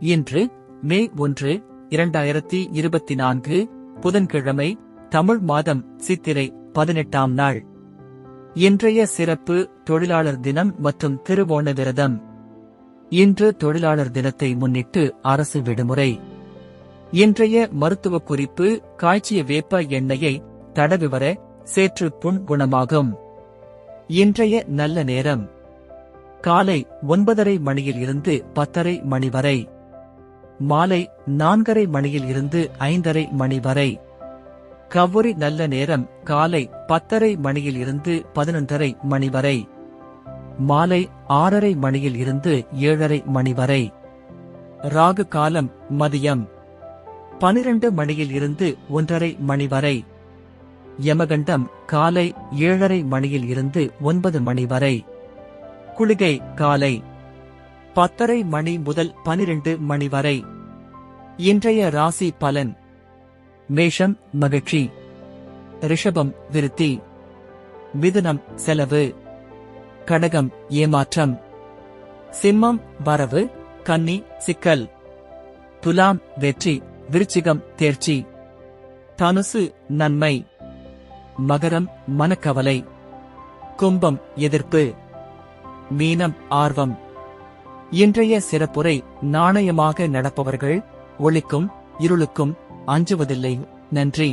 இன்று மே 1, 2024 புதன்கிழமை, தமிழ் மாதம் சித்திரை 18ஆம் நாள். இன்றைய சிறப்பு தொழிலாளர் தினம் மற்றும் திருவோண விரதம். இன்று தொழிலாளர் தினத்தை முன்னிட்டு அரசு விடுமுறை. இன்றைய மருத்துவ குறிப்பு: காய்ச்சிய வேப்ப எண்ணெயை தடவிவர சேற்று புண் குணமாகும். இன்றைய நல்ல நேரம்: காலை 9:30 மணியில் இருந்து 10:30 மணி வரை, மாலை 4:30 மணியில் இருந்து 5:30 மணி வரை. கவுரி நல்ல நேரம்: காலை 10:30 மணியில் இருந்து 11:30 மணி வரை, மாலை 6:30 மணியில் இருந்து 7:30 மணி வரை. ராகு காலம்: மதியம் 12 மணியில் இருந்து 1:30 மணி வரை. யமகண்டம்: காலை 7:30 மணியில் இருந்து 9 மணி வரை. குளிகை: காலை 10:30 மணி முதல் 12 மணி வரை. இன்றைய ராசி பலன்: மேஷம் மகிழ்ச்சி, ரிஷபம் விருத்தி, மிதுனம் செலவு, கடகம் ஏமாற்றம், சிம்மம் வரவு, கன்னி சிக்கல், துலாம் வெற்றி, விருச்சிகம் தேர்ச்சி, தனுசு நன்மை, மகரம் மனக்கவலை, கும்பம் எதிர்ப்பு, மீனம் ஆர்வம். இன்றைய சிறப்புரை: நாணயமாக நடப்பவர்கள் ஒளிக்கும் இருளுக்கும் அஞ்சுவதில்லை. நன்றி.